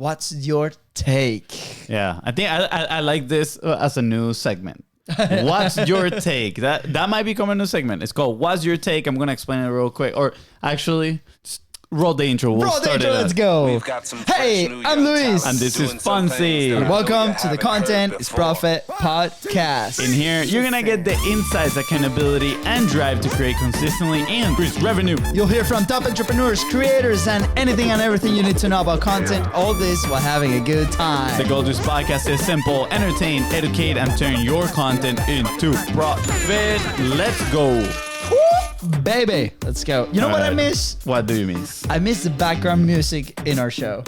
What's your take? Yeah, I think I like this as a new segment. What's your take? That might become a new segment. It's called What's Your Take? I'm going to explain it real quick. Or actually, roll the intro. Roll the intro, let's go. We've got some Hey, I'm Luis. And this is FONZI. And welcome to the Content is Profit podcast. In here, you're going to get the insights, accountability, and drive to create consistently and increase revenue. You'll hear from top entrepreneurs, creators, and anything and everything you need to know about content. All this while having a good time. The goal of this podcast is simple: entertain, educate, and turn your content into profit. Let's go. Baby, let's go. You know what I miss? What do you miss? I miss the background music in our show.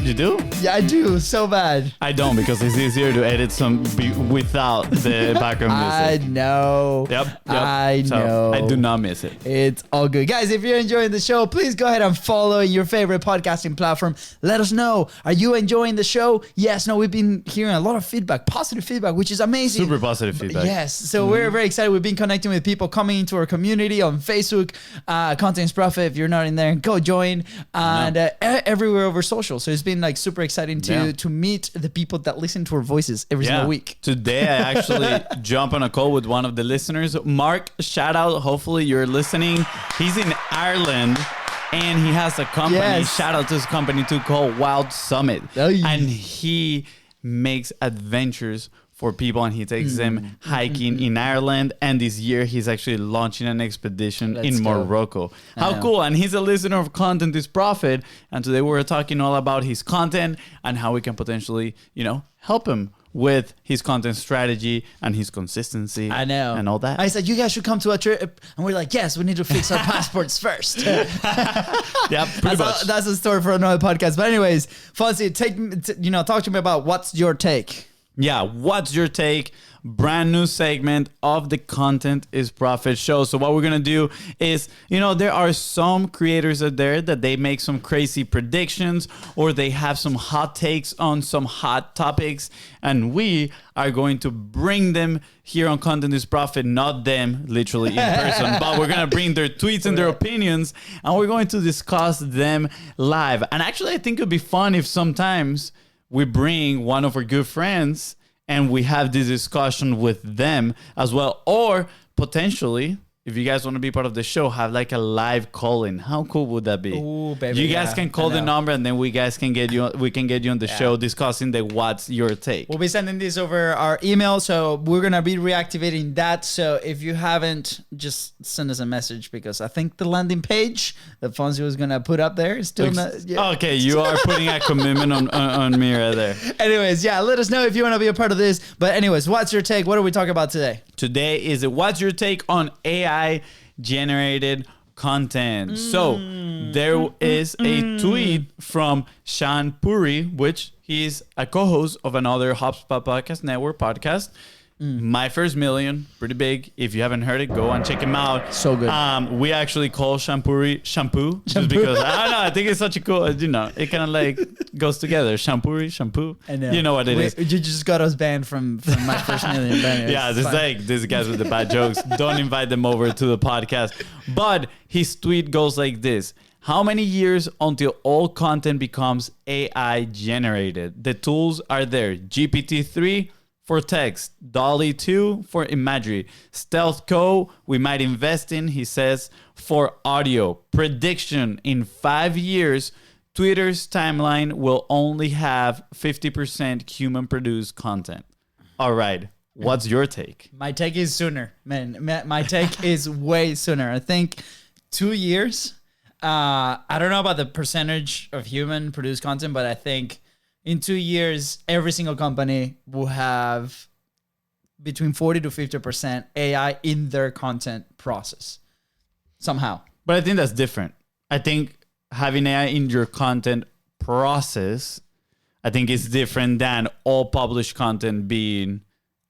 You do? Yeah, I do. So bad. I don't, because it's easier to edit some without the background music. I know. Yep. I know. I do not miss it. It's all good. Guys, if you're enjoying the show, please go ahead and follow your favorite podcasting platform. Let us know. Are you enjoying the show? Yes, no, we've been hearing a lot of feedback, positive feedback, which is amazing. Super positive feedback. Yes. So we're very excited. We've been connecting with people coming into our community on Facebook. Content is Profit. If you're not in there, go join. And everywhere over social. So it's been like super exciting to meet the people that listen to our voices every single week. Today I actually jump on a call with one of the listeners. Mark, shout out. Hopefully you're listening. He's in Ireland and he has a company. Yes. Shout out to his company too, called Wild Summit. Oy. And he makes adventures for people, and he takes them hiking in Ireland. And this year, he's actually launching an expedition in Morocco. How cool. And he's a listener of Content is Profit. And today we're talking all about his content and how we can potentially, help him with his content strategy and his consistency. I know. And all that. I said, you guys should come to a trip. And we're like, yes, we need to fix our passports first. Yeah, pretty much. That's a story for another podcast. But anyways, Fonzie, talk to me about what's your take. Yeah, what's your take? Brand new segment of the Content is Profit show. So what we're going to do is, there are some creators out there that they make some crazy predictions or they have some hot takes on some hot topics. And we are going to bring them here on Content is Profit, not them literally in person, but we're going to bring their tweets and their opinions and we're going to discuss them live. And actually, I think it'd be fun if sometimes we bring one of our good friends and we have this discussion with them as well. Or potentially, if you guys want to be part of the show, have like a live call-in. How cool would that be? Ooh, baby, you guys can call the number and then we can get you on the show discussing the what's your take. We'll be sending this over our email, so we're going to be reactivating that. So if you haven't, just send us a message, because I think the landing page that Fonzie was going to put up there is still not... Yeah. Okay, you are putting a commitment on me right there. Anyways, let us know if you want to be a part of this. But anyways, what's your take? What are we talking about today? Today is what's your take on AI generated content. So there is a tweet from Shaan Puri, which he's a co-host of another HubSpot Podcast Network podcast. My First Million, pretty big. If you haven't heard it, go and check him out. So good. We actually call Shaan Puri shampoo, just because I don't know. I think it's such a cool. It kind of like goes together. Shaan Puri, shampoo. I know. You know what it is. You just got us banned from My First Million. Yeah, it's like these guys with the bad jokes. Don't invite them over to the podcast. But his tweet goes like this: how many years until all content becomes AI generated? The tools are there. GPT-3 for text, DALL-E 2 for imagery, Stealth Co we might invest in, he says, for audio. Prediction: in 5 years, Twitter's timeline will only have 50% human-produced content. All right, what's your take? My take is sooner, man. My take is way sooner. I think 2 years. I don't know about the percentage of human-produced content, but I think in 2 years, every single company will have between 40 to 50% AI in their content process somehow. But I think that's different. I think having AI in your content process, I think is different than all published content being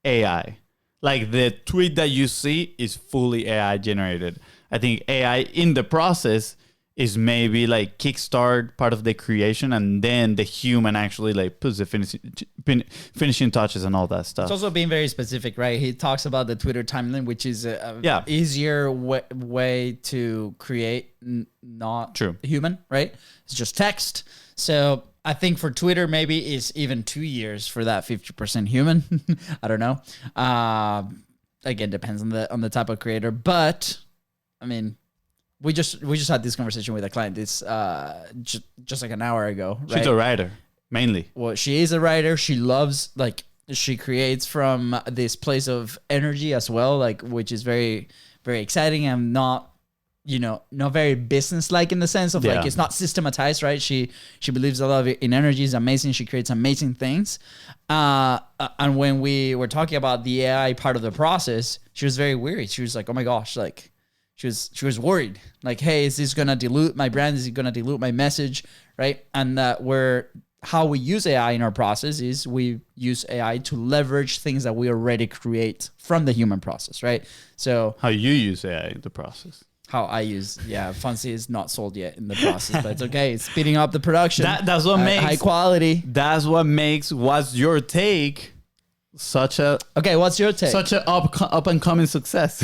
AI. Like the tweet that you see is fully AI generated. I think AI in the process is maybe like kickstart part of the creation, and then the human actually like puts the finishing touches and all that stuff. It's also being very specific, right? He talks about the Twitter timeline, which is a easier way to create not True. human, right? It's just text. So I think for Twitter, maybe it's even 2 years for that 50% human. I don't know. Again, depends on the type of creator. But I mean, we just had this conversation with a client. This just like an hour ago. Right? She's a writer mainly. Well, she is a writer. She loves she creates from this place of energy as well, which is very, very exciting and not very business-like in the sense of it's not systematized, right? She believes a lot in energy. Is amazing. She creates amazing things. And when we were talking about the AI part of the process, she was very worried. She was like, oh my gosh, she was worried. Hey, is this gonna dilute my brand? Is it gonna dilute my message? Right? And how we use AI in our process is we use AI to leverage things that we already create from the human process, right? So how you use AI in the process. How I use, FONZI is not sold yet in the process, but it's okay. It's speeding up the production. That's what makes high quality. That's what makes What's Your Take such a what's your take? Such an up and coming success.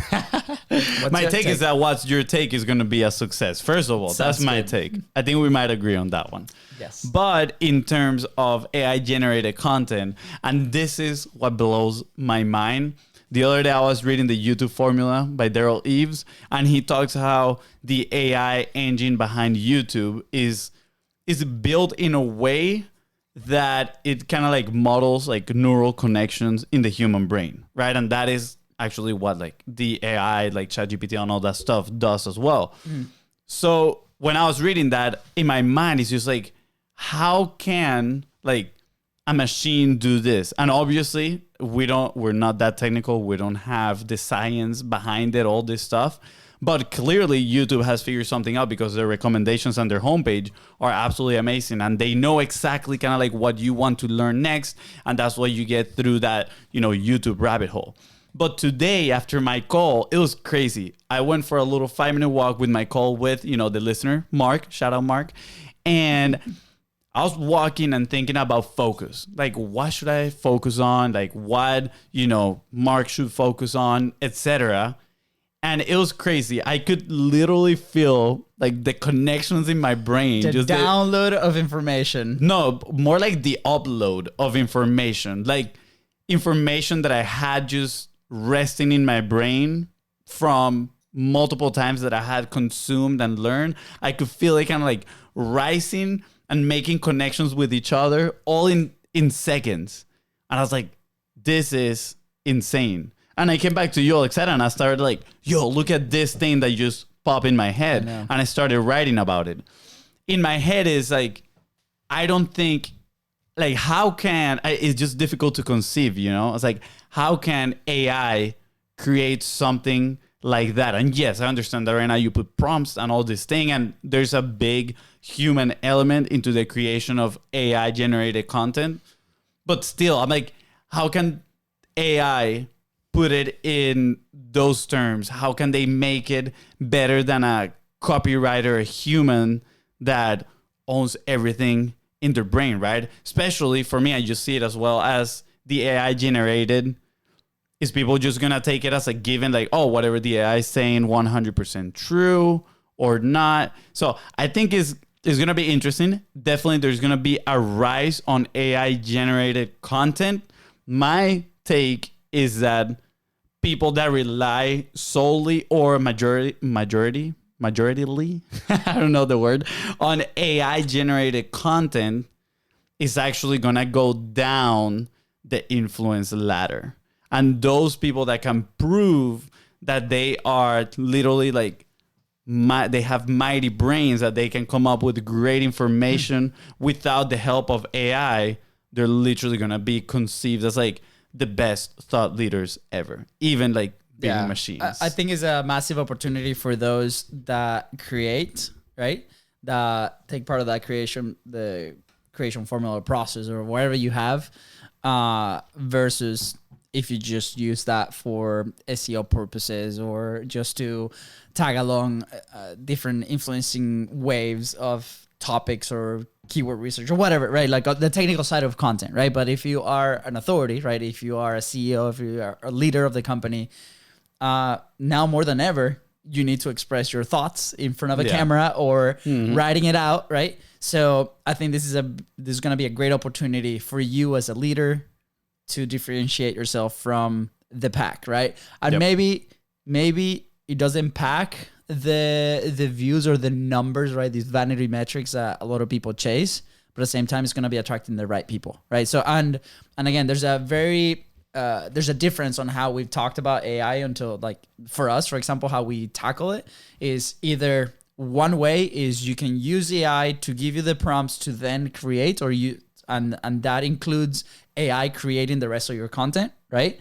My take is that What's Your Take is going to be a success. First of all, that's my take. I think we might agree on that one. Yes. But in terms of AI generated content, and this is what blows my mind. The other day I was reading the YouTube Formula by Daryl Eves, and he talks how the AI engine behind YouTube is built in a way that it kind of models neural connections in the human brain, right? And that is actually what the AI, ChatGPT and all that stuff does as well. So when I was reading that, in my mind, it's just how can a machine do this? And obviously we're not that technical. We don't have the science behind it, all this stuff. But clearly YouTube has figured something out because their recommendations on their homepage are absolutely amazing. And they know exactly kind of what you want to learn next. And that's what you get through that, YouTube rabbit hole. But today, after my call, it was crazy. I went for a little 5-minute walk with my call with, the listener, Mark. Shout out, Mark. And I was walking and thinking about focus. What should I focus on? What, Mark should focus on, etc. And it was crazy. I could literally feel the connections in my brain. The download of information. No, more the upload of information. Information that I had just resting in my brain from multiple times that I had consumed and learned. I could feel it kind of rising and making connections with each other all in seconds. And I was like, this is insane. And I came back to you all excited and I started yo, look at this thing that just popped in my head. And I started writing about it. In my head is I don't think, how can, it's just difficult to conceive, It's how can AI create something like that? And yes, I understand that right now you put prompts and all this thing, and there's a big human element into the creation of AI generated content. But still, I'm how can AI put it in those terms? How can they make it better than a copywriter, a human that owns everything in their brain, right? Especially for me, I just see it as well as the AI generated. Is people just going to take it as a given, whatever the AI is saying, 100% true or not? So I think it's going to be interesting. Definitely there's going to be a rise on AI generated content. My take is that people that rely solely or majoritarily, I don't know the word, on AI generated content is actually going to go down the influence ladder. And those people that can prove that they are literally they have mighty brains, that they can come up with great information without the help of AI, they're literally going to be conceived as the best thought leaders ever, even big machines. I think it's a massive opportunity for those that create, right? That take part of that the creation formula process or whatever you have, versus if you just use that for SEO purposes or just to tag along different influencing waves of topics or keyword research or whatever, right? The technical side of content, right? But if you are an authority, right? If you are a CEO, if you are a leader of the company, now more than ever, you need to express your thoughts in front of a camera or writing it out, right? So I think this is going to be a great opportunity for you as a leader to differentiate yourself from the pack, right? And maybe it doesn't pack the views or the numbers, right? These vanity metrics that a lot of people chase, but at the same time, it's going to be attracting the right people, right? So, and again, there's a difference on how we've talked about AI until, like, for us, for example, how we tackle it is either one way is you can use AI to give you the prompts to then create, or and that includes AI creating the rest of your content, right?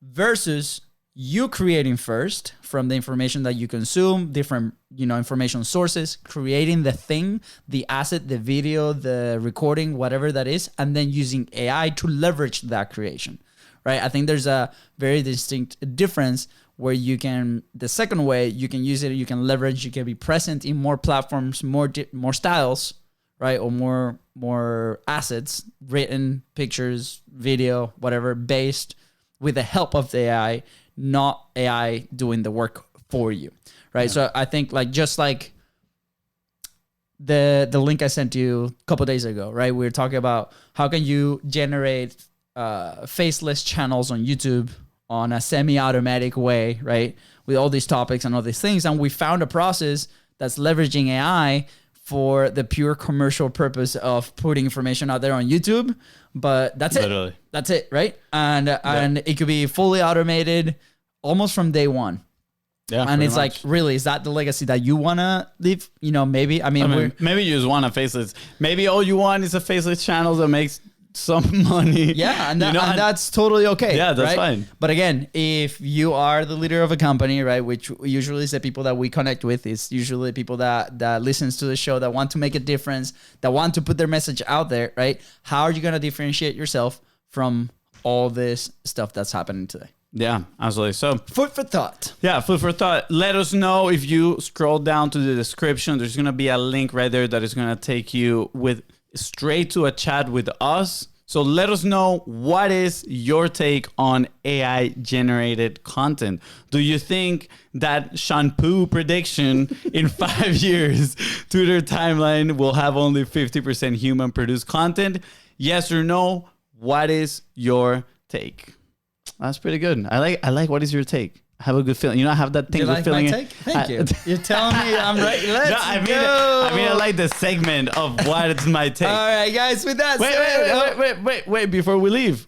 Versus you creating first from the information that you consume, different, information sources, creating the thing, the asset, the video, the recording, whatever that is, and then using AI to leverage that creation, right? I think there's a very distinct difference where the second way, you can use it, you can leverage, you can be present in more platforms, more styles, right? Or more assets, written, pictures, video, whatever, based with the help of the AI, not AI doing the work for you, right? Yeah. So I think just like the link I sent you a couple of days ago, right? We were talking about how can you generate faceless channels on YouTube on a semi-automatic way, right? With all these topics and all these things. And we found a process that's leveraging AI for the pure commercial purpose of putting information out there on YouTube. But that's Literally. That's it, right? And it could be fully automated almost from day one. Yeah, and it's much. Like, really, is that the legacy that you want to leave? Maybe. Maybe you just want a faceless. Maybe all you want is a faceless channel that makes some money. Yeah, and that's totally okay. Yeah, that's right? fine. But again, if you are the leader of a company, right, which usually is the people that we connect with, is usually people that listens to the show, that want to make a difference, that want to put their message out there, right? How are you going to differentiate yourself from all this stuff that's happening today? Yeah, absolutely. So food for thought. Yeah, food for thought. Let us know if you scroll down to the description. There's going to be a link right there that is going to take you straight to a chat with us. So let us know, what is your take on AI generated content? Do you think that Shaan Puri prediction in 5 years, Twitter timeline will have only 50% human produced content? Yes or no? What is your take? That's pretty good. I like what is your take? I have a good feeling. I have that thing. Good feeling. My take? Thank you. You're telling me I'm right. Let's go. I like the segment of what is my take. All right, guys. With that wait. Before we leave,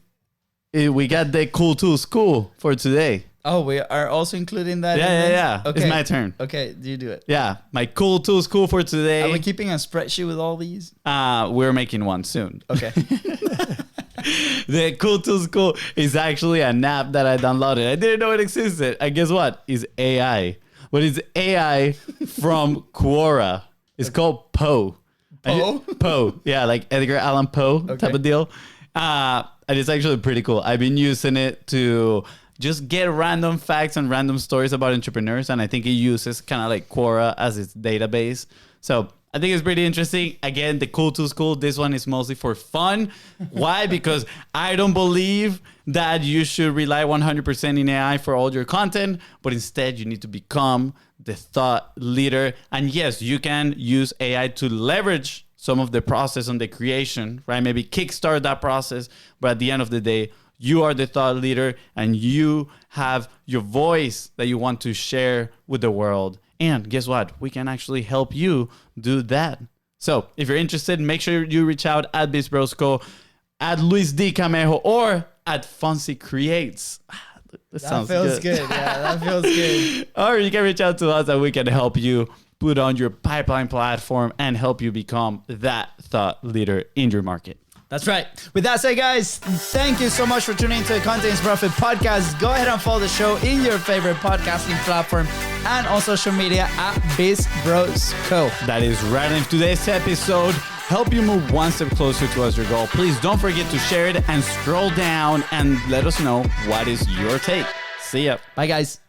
we got the cool tools school for today. Oh, we are also including that. Yeah. Okay. It's my turn. Okay, you do it. Yeah, my cool tools school for today. Are we keeping a spreadsheet with all these? We're making one soon. Okay. The Cool Tools School is actually an app that I downloaded. I didn't know it existed. And guess what? It's AI. But it's AI from Quora. It's called Poe. Poe. Yeah, like Edgar Allan Poe type of deal. And it's actually pretty cool. I've been using it to just get random facts and random stories about entrepreneurs. And I think it uses kind of like Quora as its database. So I think it's pretty interesting. Again, the Cool Tools School, this one is mostly for fun. Why? Because I don't believe that you should rely 100% in AI for all your content, but instead you need to become the thought leader. And yes, you can use AI to leverage some of the process on the creation, right? Maybe kickstart that process, but at the end of the day, you are the thought leader and you have your voice that you want to share with the world. And guess what? We can actually help you do that. So if you're interested, make sure you reach out at BIZBROS, at Luis D. Camejo, or at FONZI Creates. That feels good. Yeah, that feels good. Or you can reach out to us and we can help you put on your pipeline platform and help you become that thought leader in your market. That's right. With that said, guys, thank you so much for tuning into the Content is Profit podcast. Go ahead and follow the show in your favorite podcasting platform and on social media at BIZBROS Co. That is right. And if today's episode help you move one step closer towards your goal, please don't forget to share it and scroll down and let us know what is your take. See ya. Bye, guys.